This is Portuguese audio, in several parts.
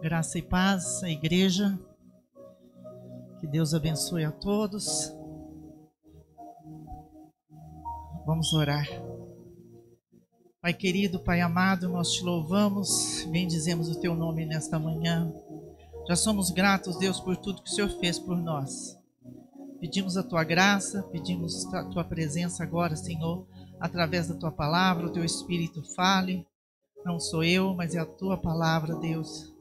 Graça e paz à igreja. Que Deus abençoe a todos. Vamos orar. Pai querido, Pai amado, nós te louvamos, bendizemos o teu nome nesta manhã. Já somos gratos, Deus, por tudo que o Senhor fez por nós. Pedimos a tua graça, pedimos a tua presença agora, Senhor, através da tua palavra, o teu Espírito fale. Não sou eu, mas é a tua palavra, Deus.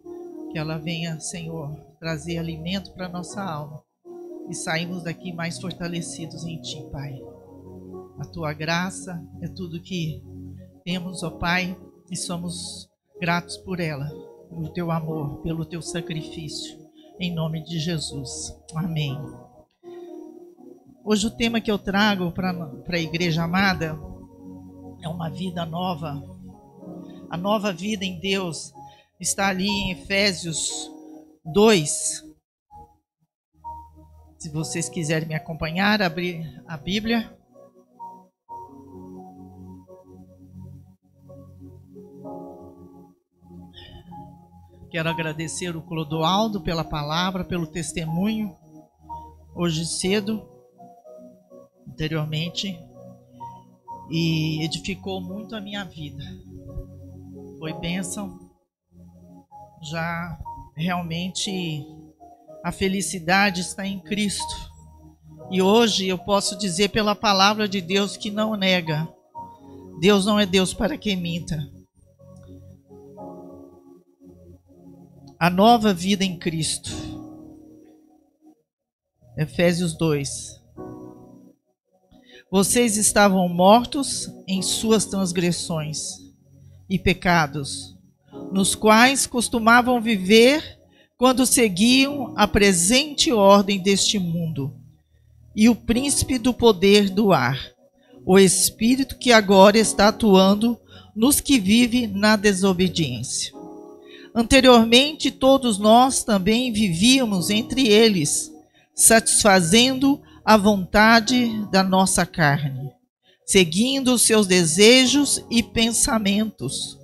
Que ela venha, Senhor, trazer alimento para a nossa alma. E saímos daqui mais fortalecidos em Ti, Pai. A Tua graça é tudo que temos, ó Pai, e somos gratos por ela, pelo Teu amor, pelo Teu sacrifício. Em nome de Jesus. Amém. Hoje o tema que eu trago para a igreja amada é uma vida nova. A nova vida em Deus está ali em Efésios 2. Se vocês quiserem me acompanhar, abrir a Bíblia. Quero agradecer o Clodoaldo pela palavra, pelo testemunho, hoje cedo, anteriormente, e edificou muito a minha vida. Foi bênção. Já realmente a felicidade está em Cristo. E hoje eu posso dizer pela palavra de Deus que não nega. Deus não é Deus para que minta. A nova vida em Cristo. Efésios 2. Vocês estavam mortos em suas transgressões e pecados, nos quais costumavam viver quando seguiam a presente ordem deste mundo e o príncipe do poder do ar, o espírito que agora está atuando nos que vivem na desobediência. Anteriormente, todos nós também vivíamos entre eles, satisfazendo a vontade da nossa carne, seguindo os seus desejos e pensamentos.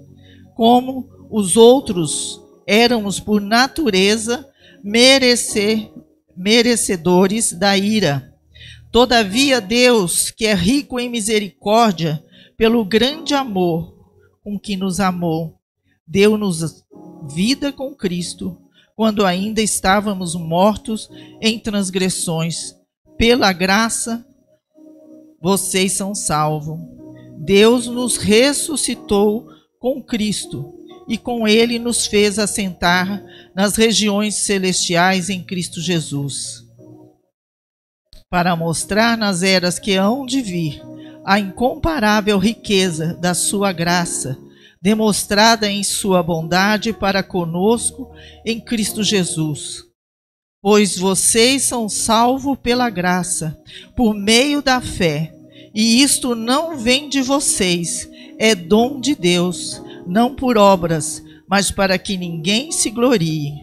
Como os outros, éramos por natureza merecedores da ira. Todavia Deus, que é rico em misericórdia, pelo grande amor com que nos amou, deu-nos vida com Cristo, quando ainda estávamos mortos em transgressões. Pela graça, vocês são salvos. Deus nos ressuscitou com Cristo e com Ele nos fez assentar nas regiões celestiais em Cristo Jesus, para mostrar nas eras que hão de vir a incomparável riqueza da sua graça, demonstrada em sua bondade para conosco em Cristo Jesus. Pois vocês são salvos pela graça, por meio da fé, e isto não vem de vocês, é dom de Deus, não por obras, mas para que ninguém se glorie.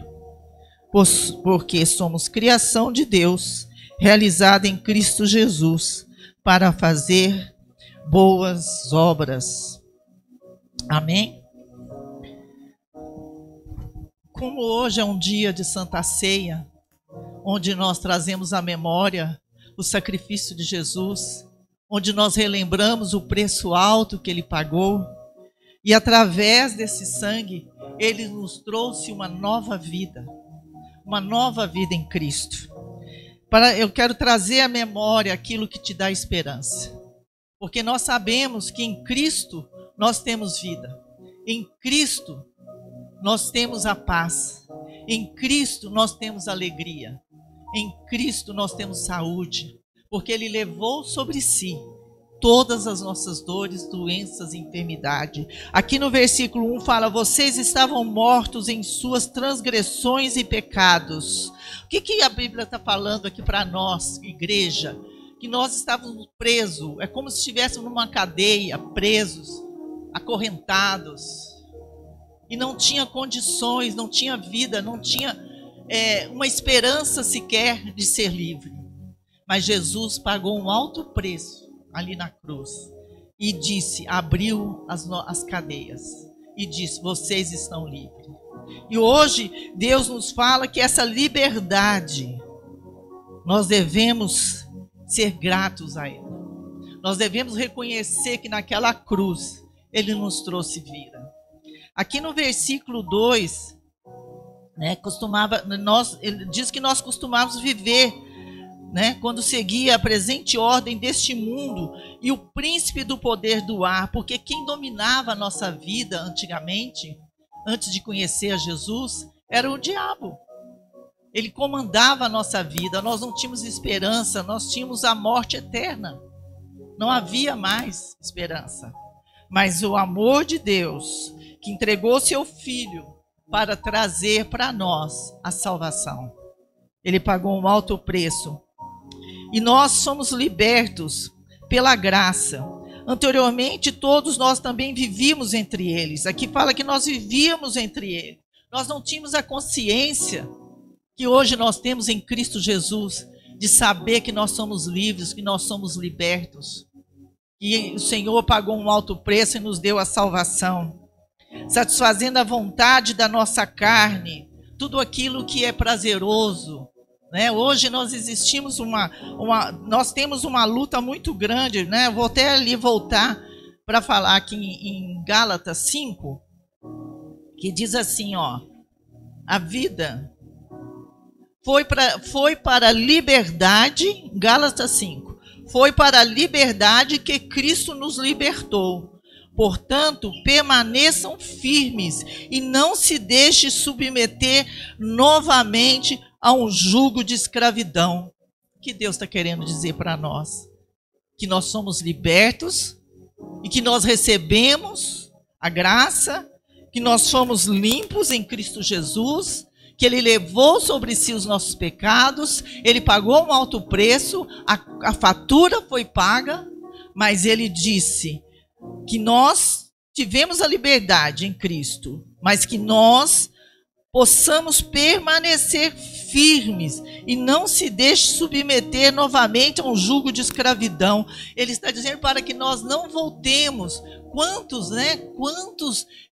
Porque somos criação de Deus, realizada em Cristo Jesus, para fazer boas obras. Amém? Como hoje é um dia de Santa Ceia, onde nós trazemos à memória o sacrifício de Jesus, onde nós relembramos o preço alto que Ele pagou, e através desse sangue, Ele nos trouxe uma nova vida em Cristo. Eu quero trazer à memória aquilo que te dá esperança, porque nós sabemos que em Cristo nós temos vida, em Cristo nós temos a paz, em Cristo nós temos alegria, em Cristo nós temos saúde, porque Ele levou sobre si todas as nossas dores, doenças e enfermidade. Aqui no versículo 1 fala: vocês estavam mortos em suas transgressões e pecados. O que a Bíblia está falando aqui para nós, igreja? Que nós estávamos presos, é como se estivéssemos numa cadeia, presos, acorrentados, e não tinha condições, não tinha vida, não tinha uma esperança sequer de ser livre. Mas Jesus pagou um alto preço ali na cruz e disse, abriu as cadeias e disse: vocês estão livres. E hoje Deus nos fala que essa liberdade, nós devemos ser gratos a Ele. Nós devemos reconhecer que naquela cruz Ele nos trouxe vida. Aqui no versículo 2, né, ele diz que nós costumávamos viver, né, quando seguia a presente ordem deste mundo e o príncipe do poder do ar, porque quem dominava a nossa vida antigamente, antes de conhecer a Jesus, era o diabo. Ele comandava a nossa vida, nós não tínhamos esperança, nós tínhamos a morte eterna. Não havia mais esperança. Mas o amor de Deus, que entregou seu Filho para trazer para nós a salvação. Ele pagou um alto preço. E nós somos libertos pela graça. Anteriormente, todos nós também vivíamos entre eles. Aqui fala que nós vivíamos entre eles. Nós não tínhamos a consciência que hoje nós temos em Cristo Jesus, de saber que nós somos livres, que nós somos libertos. E o Senhor pagou um alto preço e nos deu a salvação, satisfazendo a vontade da nossa carne, tudo aquilo que é prazeroso, né? Hoje nós nós temos uma luta muito grande, né? Vou até ali voltar para falar aqui em Gálatas 5, que diz assim, ó, a vida foi para a liberdade, Gálatas 5, foi para a liberdade que Cristo nos libertou. Portanto, permaneçam firmes e não se deixe submeter novamente a um jugo de escravidão. O que Deus está querendo dizer para nós? Que nós somos libertos e que nós recebemos a graça, que nós somos limpos em Cristo Jesus, que Ele levou sobre si os nossos pecados, Ele pagou um alto preço, a fatura foi paga, mas Ele disse que nós tivemos a liberdade em Cristo, mas que nós possamos permanecer firmes e não se deixe submeter novamente a um jugo de escravidão. Ele está dizendo para que nós não voltemos. Quantos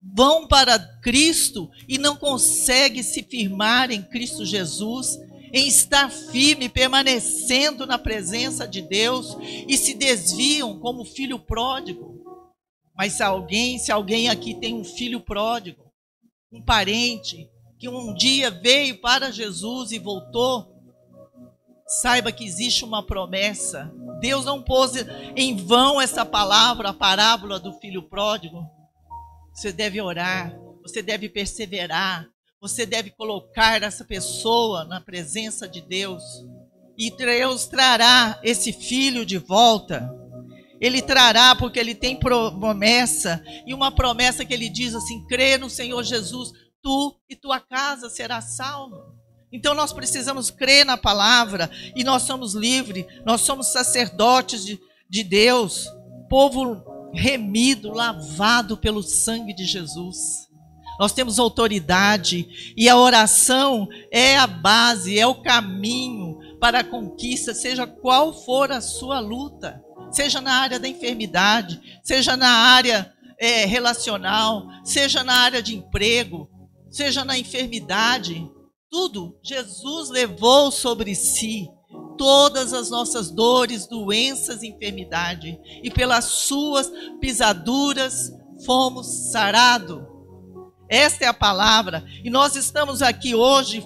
vão para Cristo e não conseguem se firmar em Cristo Jesus, em estar firme, permanecendo na presença de Deus e se desviam como filho pródigo? Mas se alguém aqui tem um filho pródigo, um parente que um dia veio para Jesus e voltou, saiba que existe uma promessa. Deus não pôs em vão essa palavra, a parábola do filho pródigo. Você deve orar, você deve perseverar, você deve colocar essa pessoa na presença de Deus. E Deus trará esse filho de volta. Ele trará porque Ele tem promessa. E uma promessa que Ele diz assim: crê no Senhor Jesus, tu e tua casa será salvo. Então nós precisamos crer na palavra e nós somos livres, nós somos sacerdotes de Deus, povo remido, lavado pelo sangue de Jesus. Nós temos autoridade e a oração é a base, é o caminho para a conquista, seja qual for a sua luta, seja na área da enfermidade, seja na área relacional, seja na área de emprego, seja na enfermidade. Tudo, Jesus levou sobre si todas as nossas dores, doenças e enfermidade. E pelas suas pisaduras fomos sarados. Esta é a palavra. E nós estamos aqui hoje,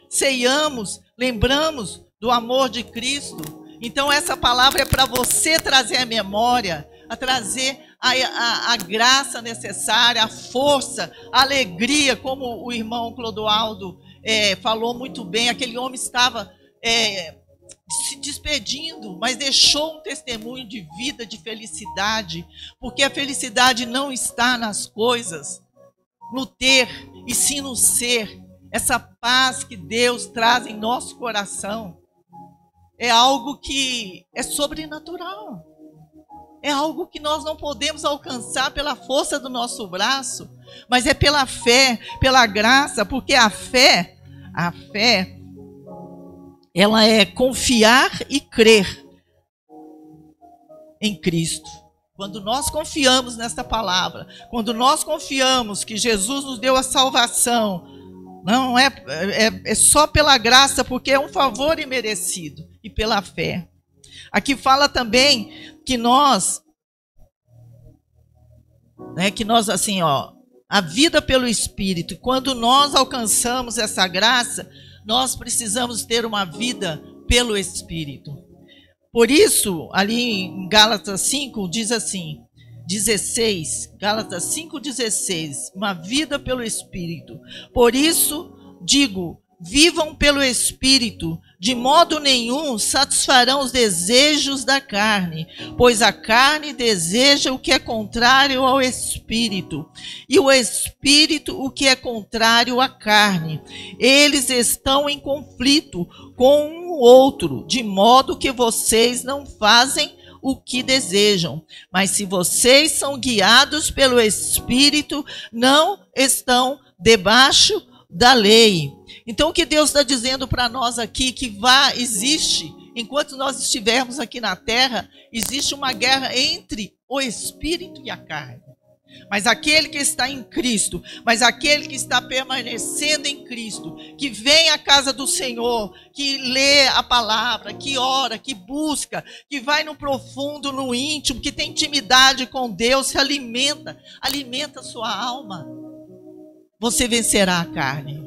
ceiamos, lembramos do amor de Cristo. Então essa palavra é para você trazer a memória, a trazer a graça necessária, a força, a alegria, como o irmão Clodoaldo falou muito bem. Aquele homem estava se despedindo, mas deixou um testemunho de vida, de felicidade, porque a felicidade não está nas coisas, no ter, e sim no ser. Essa paz que Deus traz em nosso coração é algo que é sobrenatural. É algo que nós não podemos alcançar pela força do nosso braço, mas é pela fé, pela graça, porque a fé, ela é confiar e crer em Cristo. Quando nós confiamos nesta palavra, quando nós confiamos que Jesus nos deu a salvação, não é só pela graça, porque é um favor imerecido, e pela fé. Aqui fala também que nós assim, a vida pelo Espírito, quando nós alcançamos essa graça, nós precisamos ter uma vida pelo Espírito. Por isso, ali em Gálatas 5, diz assim, 16, Gálatas 5,16, uma vida pelo Espírito. Por isso, digo, vivam pelo Espírito, de modo nenhum satisfarão os desejos da carne, pois a carne deseja o que é contrário ao Espírito, e o Espírito o que é contrário à carne. Eles estão em conflito com um outro, de modo que vocês não fazem o que desejam. Mas se vocês são guiados pelo Espírito, não estão debaixo da lei. Então o que Deus está dizendo para nós aqui, que existe, enquanto nós estivermos aqui na terra, existe uma guerra entre o Espírito e a carne. Mas aquele que está em Cristo, mas aquele que está permanecendo em Cristo, que vem à casa do Senhor, que lê a palavra, que ora, que busca, que vai no profundo, no íntimo, que tem intimidade com Deus, se alimenta a sua alma, você vencerá a carne.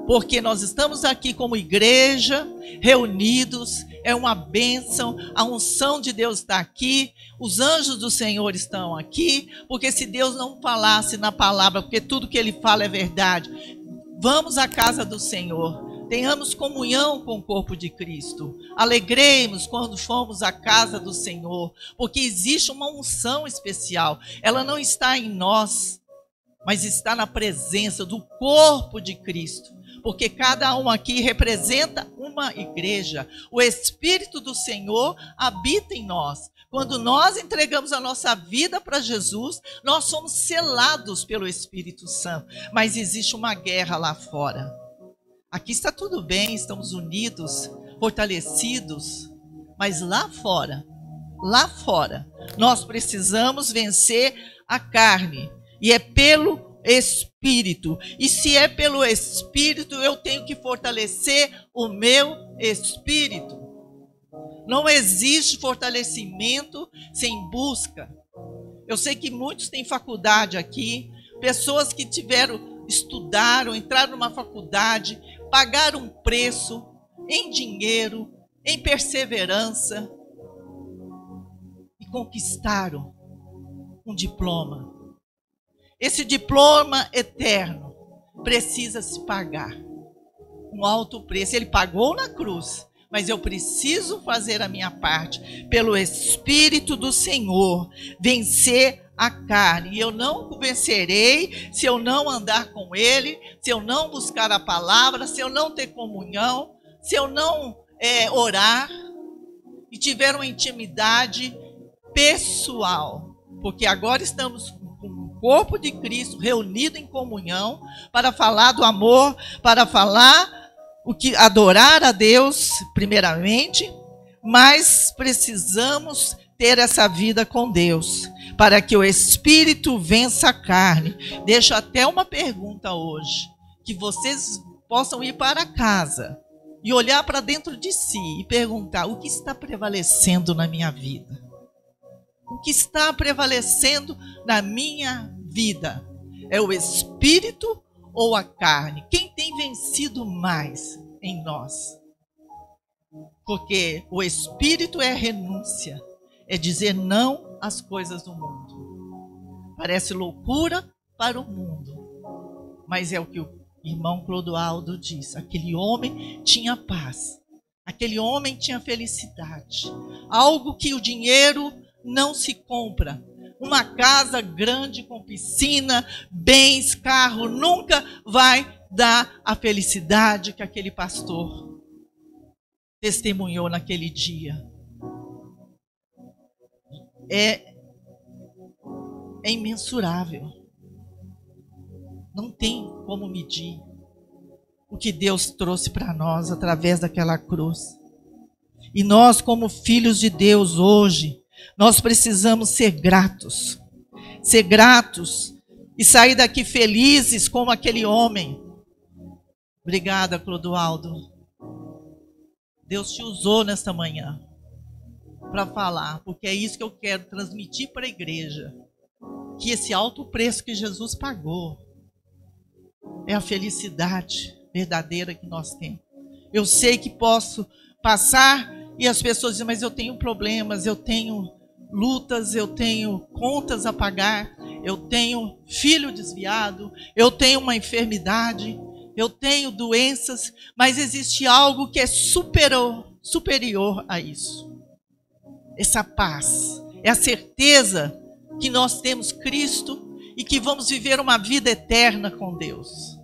Porque nós estamos aqui como igreja, reunidos, é uma bênção, a unção de Deus está aqui, os anjos do Senhor estão aqui, porque se Deus não falasse na palavra, porque tudo que Ele fala é verdade, vamos à casa do Senhor, tenhamos comunhão com o corpo de Cristo, alegremos quando fomos à casa do Senhor, porque existe uma unção especial, ela não está em nós, mas está na presença do corpo de Cristo. Porque cada um aqui representa uma igreja. O Espírito do Senhor habita em nós. Quando nós entregamos a nossa vida para Jesus, nós somos selados pelo Espírito Santo. Mas existe uma guerra lá fora. Aqui está tudo bem, estamos unidos, fortalecidos. Mas lá fora, nós precisamos vencer a carne. E é pelo Espírito. E se é pelo Espírito, eu tenho que fortalecer o meu espírito. Não existe fortalecimento sem busca. Eu sei que muitos têm faculdade aqui, pessoas que estudaram, entraram numa faculdade, pagaram um preço em dinheiro, em perseverança e conquistaram um diploma. Esse diploma eterno precisa se pagar um alto preço. Ele pagou na cruz, mas eu preciso fazer a minha parte pelo Espírito do Senhor, vencer a carne. E eu não vencerei se eu não andar com Ele, se eu não buscar a palavra, se eu não ter comunhão, se eu não orar e tiver uma intimidade pessoal. Porque agora estamos corpo de Cristo reunido em comunhão para falar do amor, para falar adorar a Deus primeiramente, mas precisamos ter essa vida com Deus para que o Espírito vença a carne. Deixo até uma pergunta hoje, que vocês possam ir para casa e olhar para dentro de si e perguntar: o que está prevalecendo na minha vida? O que está prevalecendo na minha vida? É o Espírito ou a carne? Quem tem vencido mais em nós? Porque o Espírito é renúncia, é dizer não às coisas do mundo. Parece loucura para o mundo, mas é o que o irmão Clodoaldo diz. Aquele homem tinha paz, aquele homem tinha felicidade, algo que o dinheiro não se compra. Uma casa grande com piscina, bens, carro, nunca vai dar a felicidade que aquele pastor testemunhou naquele dia. É imensurável. Não tem como medir o que Deus trouxe para nós através daquela cruz. E nós, como filhos de Deus hoje, Nós precisamos ser gratos e sair daqui felizes como aquele homem. Obrigada, Clodoaldo. Deus te usou nesta manhã para falar, porque é isso que eu quero transmitir para a igreja, que esse alto preço que Jesus pagou é a felicidade verdadeira que nós temos. Eu sei que posso passar e as pessoas dizem, mas eu tenho problemas, eu tenho lutas, eu tenho contas a pagar, eu tenho filho desviado, eu tenho uma enfermidade, eu tenho doenças, mas existe algo que é superior a isso. Essa paz, é a certeza que nós temos Cristo e que vamos viver uma vida eterna com Deus.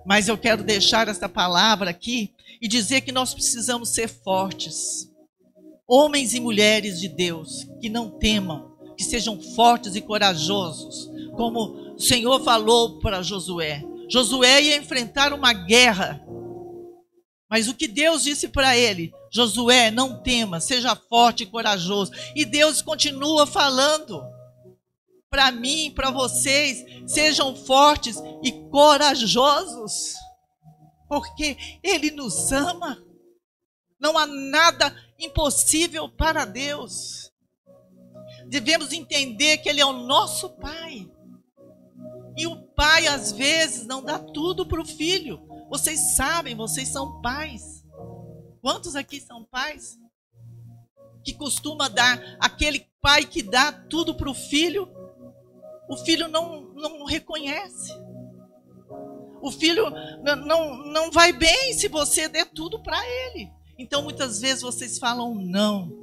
Mas eu quero deixar essa palavra aqui e dizer que nós precisamos ser fortes. Homens e mulheres de Deus que não temam, que sejam fortes e corajosos, como o Senhor falou para Josué. Josué ia enfrentar uma guerra, mas o que Deus disse para ele? Josué, não tema, seja forte e corajoso. E Deus continua falando para mim, para vocês, sejam fortes e corajosos, porque Ele nos ama. Não há nada impossível para Deus. Devemos entender que Ele é o nosso Pai. E o pai, às vezes, não dá tudo para o filho. Vocês sabem, vocês são pais. Quantos aqui são pais? Que costuma dar, aquele pai que dá tudo para o filho não reconhece. O filho não vai bem se você der tudo para ele. Então, muitas vezes, vocês falam não.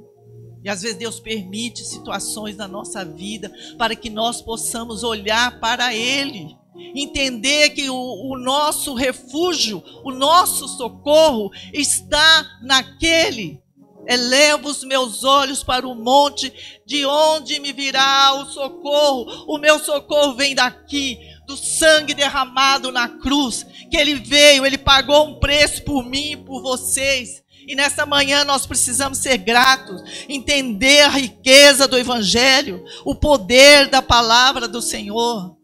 E às vezes Deus permite situações na nossa vida para que nós possamos olhar para Ele. Entender que o nosso refúgio, o nosso socorro está naquele. Elevo os meus olhos para o monte, de onde me virá o socorro. O meu socorro vem daqui, do sangue derramado na cruz, que Ele veio, Ele pagou um preço por mim e por vocês. E nessa manhã nós precisamos ser gratos, entender a riqueza do Evangelho, o poder da palavra do Senhor.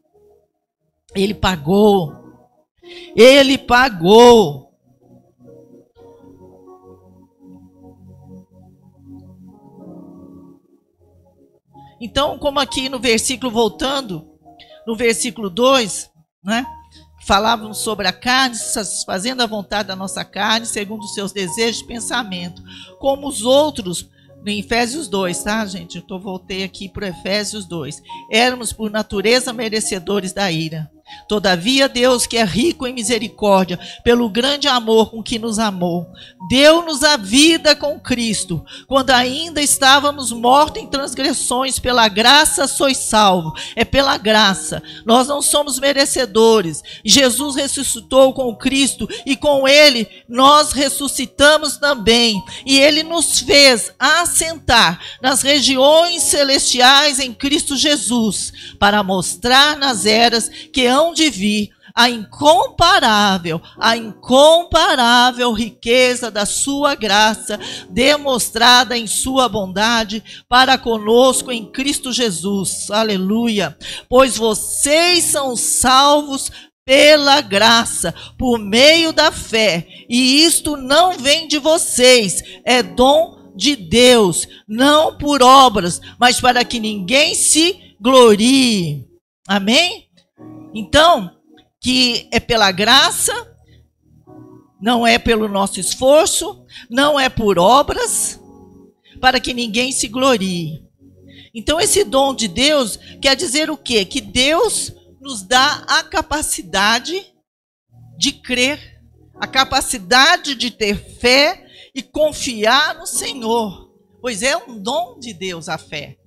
Ele pagou. Ele pagou. Então, como aqui no versículo, voltando, no versículo 2, né? Falávamos sobre a carne, satisfazendo a vontade da nossa carne, segundo os seus desejos e pensamento. Como os outros, em Efésios 2, tá, gente? Voltei aqui para Efésios 2. Éramos, por natureza, merecedores da ira. Todavia, Deus, que é rico em misericórdia, pelo grande amor com que nos amou, deu-nos a vida com Cristo, quando ainda estávamos mortos em transgressões. Pela graça sois salvos. É pela graça. Nós não somos merecedores. Jesus ressuscitou com Cristo e com Ele nós ressuscitamos também. E Ele nos fez assentar nas regiões celestiais em Cristo Jesus, para mostrar nas eras que hão de vir a incomparável riqueza da sua graça, demonstrada em sua bondade para conosco em Cristo Jesus. Aleluia! Pois vocês são salvos pela graça, por meio da fé, e isto não vem de vocês, é dom de Deus, não por obras, mas para que ninguém se glorie. Amém? Então, que é pela graça, não é pelo nosso esforço, não é por obras, para que ninguém se glorie. Então, esse dom de Deus quer dizer o quê? Que Deus nos dá a capacidade de crer, a capacidade de ter fé e confiar no Senhor, pois é um dom de Deus a fé.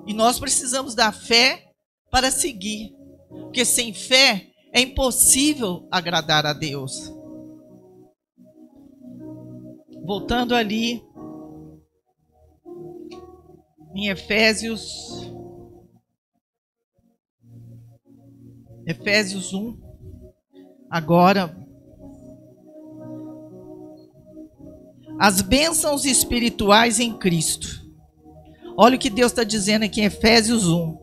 E nós precisamos da fé para seguir, porque sem fé é impossível agradar a Deus. Voltando ali em Efésios 1, agora, as bênçãos espirituais em Cristo. Olha o que Deus está dizendo aqui em Efésios 1.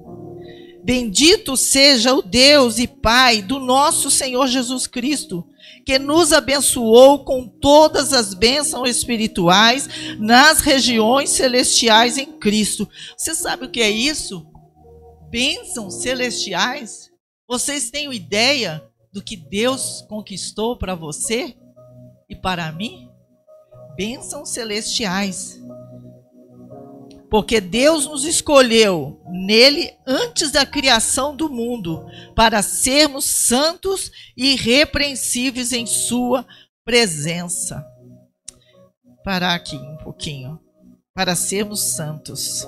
Bendito seja o Deus e Pai do nosso Senhor Jesus Cristo, que nos abençoou com todas as bênçãos espirituais nas regiões celestiais em Cristo. Você sabe o que é isso? Bênçãos celestiais? Vocês têm ideia do que Deus conquistou para você e para mim? Bênçãos celestiais. Porque Deus nos escolheu nele antes da criação do mundo, para sermos santos e irrepreensíveis em sua presença. Parar aqui um pouquinho. Para sermos santos.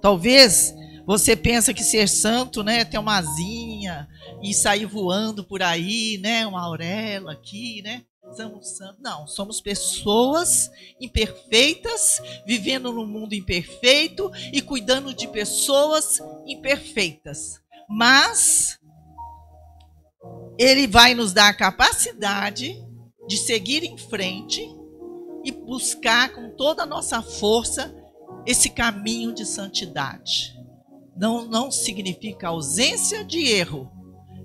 Talvez você pense que ser santo, né, é ter uma asinha e sair voando por aí, né, uma auréola aqui, né? Somos santos. Não, somos pessoas imperfeitas, vivendo num mundo imperfeito e cuidando de pessoas imperfeitas. Mas Ele vai nos dar a capacidade de seguir em frente e buscar com toda a nossa força esse caminho de santidade. Não significa ausência de erro.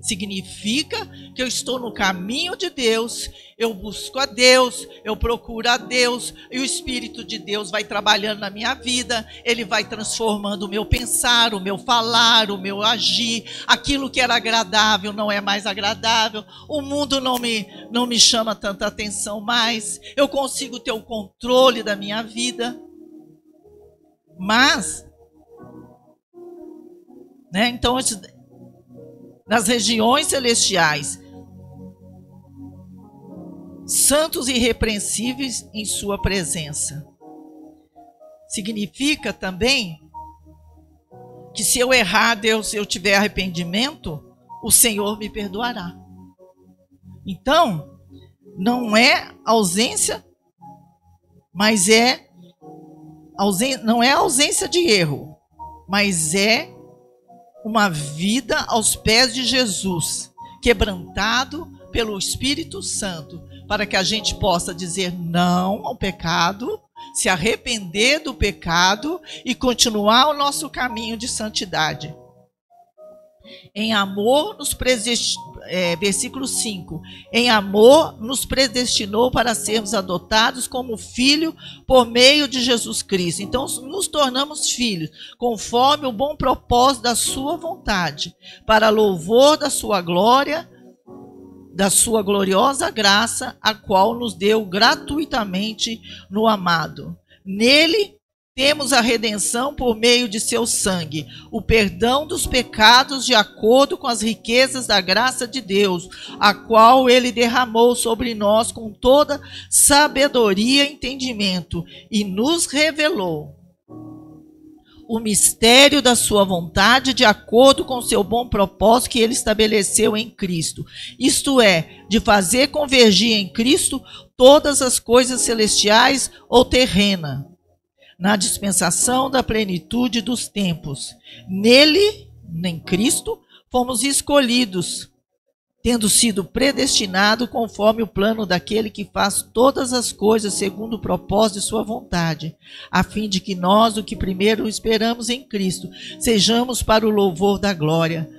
Significa que eu estou no caminho de Deus, eu busco a Deus, eu procuro a Deus, e o Espírito de Deus vai trabalhando na minha vida, Ele vai transformando o meu pensar, o meu falar, o meu agir, aquilo que era agradável não é mais agradável, o mundo não me chama tanta atenção mais, eu consigo ter o controle da minha vida. Mas, né, então, nas regiões celestiais, santos e irrepreensíveis em sua presença. Significa também que se eu errar, Deus, se eu tiver arrependimento, o Senhor me perdoará. Então, não é ausência, mas não é ausência de erro, mas é uma vida aos pés de Jesus, quebrantado pelo Espírito Santo, para que a gente possa dizer não ao pecado, se arrepender do pecado e continuar o nosso caminho de santidade. Em amor nos versículo 5. Em amor nos predestinou para sermos adotados como filho por meio de Jesus Cristo. Então nos tornamos filhos, conforme o bom propósito da sua vontade, para louvor da sua glória, da sua gloriosa graça, a qual nos deu gratuitamente no amado. Nele temos a redenção por meio de seu sangue, o perdão dos pecados de acordo com as riquezas da graça de Deus, a qual Ele derramou sobre nós com toda sabedoria e entendimento, e nos revelou o mistério da sua vontade de acordo com o seu bom propósito que Ele estabeleceu em Cristo. Isto é, de fazer convergir em Cristo todas as coisas celestiais ou terrenas, na dispensação da plenitude dos tempos. Nele, em Cristo, fomos escolhidos, tendo sido predestinados conforme o plano daquele que faz todas as coisas segundo o propósito de sua vontade, a fim de que nós, o que primeiro esperamos em Cristo, sejamos para o louvor da glória.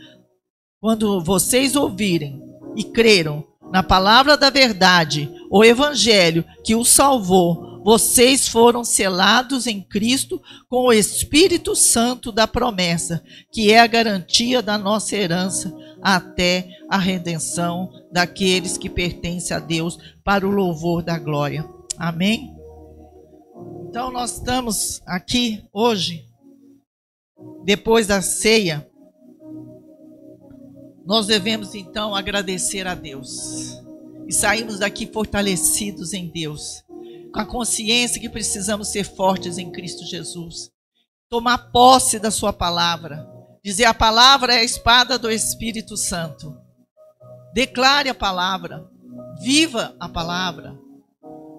Quando vocês ouvirem e creram na palavra da verdade, o evangelho que os salvou, vocês foram selados em Cristo com o Espírito Santo da promessa, que é a garantia da nossa herança até a redenção daqueles que pertencem a Deus para o louvor da glória. Amém? Então nós estamos aqui hoje, depois da ceia, nós devemos então agradecer a Deus e sairmos daqui fortalecidos em Deus, com a consciência que precisamos ser fortes em Cristo Jesus. Tomar posse da sua palavra. Dizer a palavra é a espada do Espírito Santo. Declare a palavra. Viva a palavra.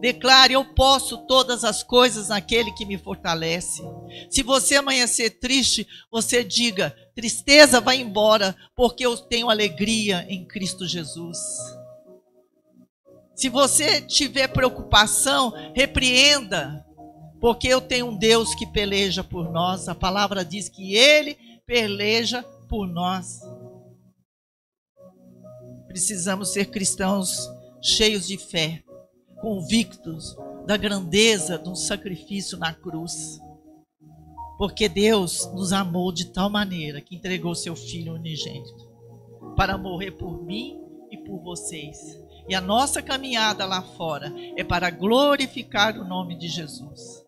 Declare, eu posso todas as coisas naquele que me fortalece. Se você amanhecer triste, você diga, tristeza vai embora, porque eu tenho alegria em Cristo Jesus. Se você tiver preocupação, repreenda. Porque eu tenho um Deus que peleja por nós. A palavra diz que Ele peleja por nós. Precisamos ser cristãos cheios de fé, convictos da grandeza de um sacrifício na cruz. Porque Deus nos amou de tal maneira que entregou seu Filho unigênito para morrer por mim e por vocês. E a nossa caminhada lá fora é para glorificar o nome de Jesus.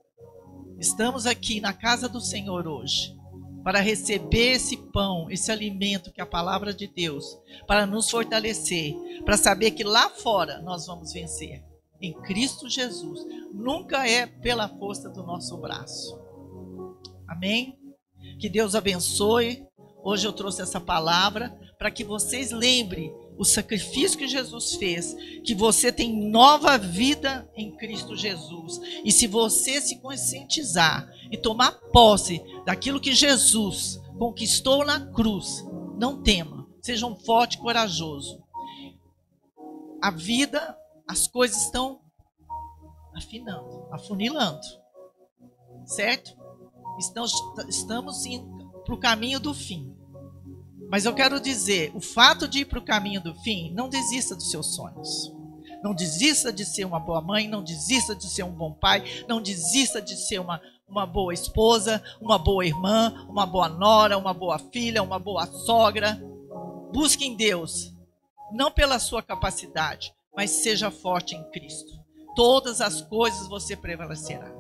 Estamos aqui na casa do Senhor hoje para receber esse pão, esse alimento que é a palavra de Deus, para nos fortalecer, para saber que lá fora nós vamos vencer. Em Cristo Jesus. Nunca é pela força do nosso braço. Amém? Que Deus abençoe. Hoje eu trouxe essa palavra para que vocês lembrem o sacrifício que Jesus fez, que você tem nova vida em Cristo Jesus. E se você se conscientizar e tomar posse daquilo que Jesus conquistou na cruz, não tema, seja um forte e corajoso. A vida, as coisas estão afinando, afunilando, certo? Estamos indo para o caminho do fim. Mas eu quero dizer, o fato de ir para o caminho do fim, não desista dos seus sonhos. Não desista de ser uma boa mãe, não desista de ser um bom pai, não desista de ser uma boa esposa, uma boa irmã, uma boa nora, uma boa filha, uma boa sogra. Busque em Deus, não pela sua capacidade, mas seja forte em Cristo. Todas as coisas você prevalecerá.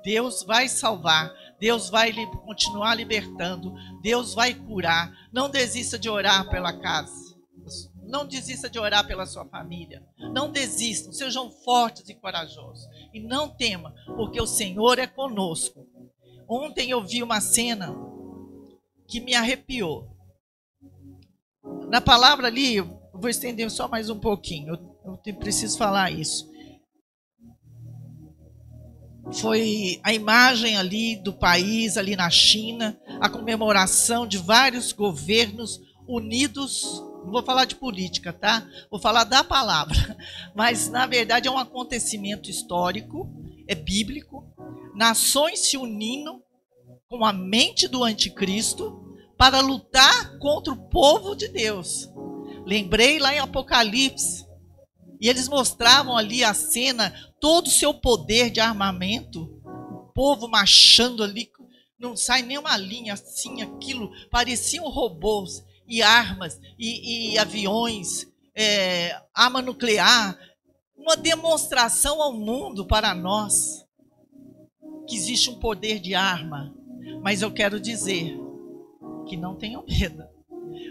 Deus vai salvar, Deus vai continuar libertando, Deus vai curar. Não desista de orar pela casa, não desista de orar pela sua família. Não desistam, sejam fortes e corajosos. E não tema, porque o Senhor é conosco. Ontem eu vi uma cena que me arrepiou. Na palavra ali, eu vou estender só mais um pouquinho, eu preciso falar isso. Foi a imagem ali do país, ali na China, a comemoração de vários governos unidos. Não vou falar de política, tá? Vou falar da palavra. Mas, na verdade, é um acontecimento histórico, é bíblico. Nações se unindo com a mente do anticristo para lutar contra o povo de Deus. Lembrei lá em Apocalipse. E eles mostravam ali a cena, todo o seu poder de armamento, o povo marchando ali, não sai nenhuma linha assim, aquilo, pareciam robôs e armas e aviões, arma nuclear, uma demonstração ao mundo para nós que existe um poder de arma. Mas eu quero dizer que não tenham medo.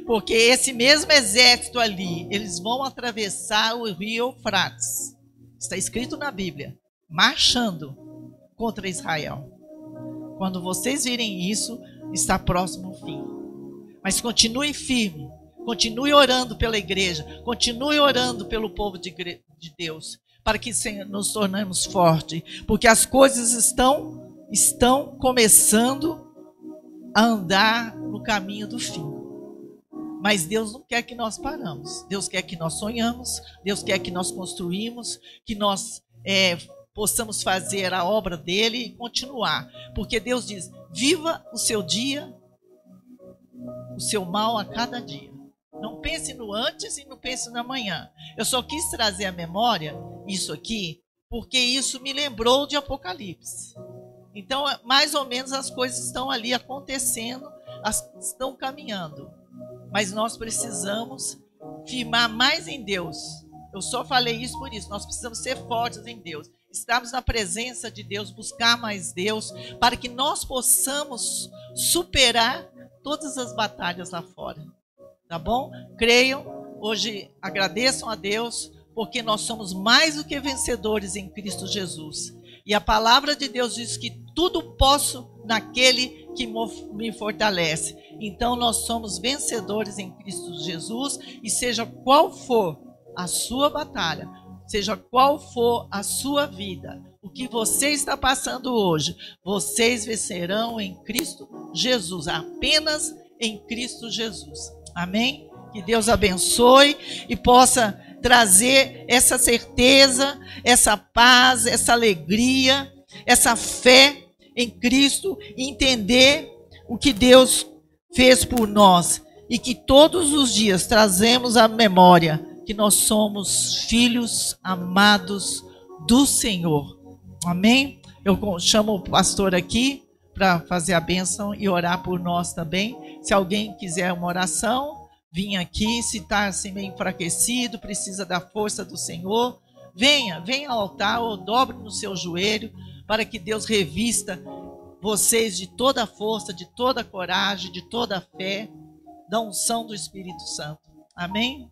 Porque esse mesmo exército ali, eles vão atravessar o rio Eufrates. Está escrito na Bíblia, marchando contra Israel. Quando vocês virem isso, está próximo o fim. Mas continue firme, continue orando pela igreja, continue orando pelo povo de Deus, para que nos tornemos fortes. Porque as coisas estão começando a andar no caminho do fim. Mas Deus não quer que nós paramos. Deus quer que nós sonhamos. Deus quer que nós construímos, que nós possamos fazer a obra dele e continuar. Porque Deus diz, viva o seu dia, o seu mal a cada dia. Não pense no antes e não pense no amanhã. Eu só quis trazer à memória isso aqui, porque isso me lembrou de Apocalipse. Então, mais ou menos as coisas estão ali acontecendo, estão caminhando. Mas nós precisamos firmar mais em Deus. Eu só falei isso por isso. Nós precisamos ser fortes em Deus. Estarmos na presença de Deus, buscar mais Deus, para que nós possamos superar todas as batalhas lá fora. Tá bom? Creiam. Hoje agradeçam a Deus, porque nós somos mais do que vencedores em Cristo Jesus. E a palavra de Deus diz que tudo posso naquele que me fortalece. Então nós somos vencedores em Cristo Jesus, e seja qual for a sua batalha, seja qual for a sua vida, o que você está passando hoje, vocês vencerão em Cristo Jesus, apenas em Cristo Jesus. Amém? Que Deus abençoe e possa trazer essa certeza, essa paz, essa alegria essa fé em Cristo, entender o que Deus fez por nós e que todos os dias trazemos à memória que nós somos filhos amados do Senhor. Amém? Eu chamo o pastor aqui para fazer a bênção e orar por nós também. Se alguém quiser uma oração, vim aqui. Se está assim meio enfraquecido, precisa da força do Senhor, venha ao altar ou dobre no seu joelho para que Deus revista vocês de toda a força, de toda a coragem, de toda a fé, da unção do Espírito Santo. Amém?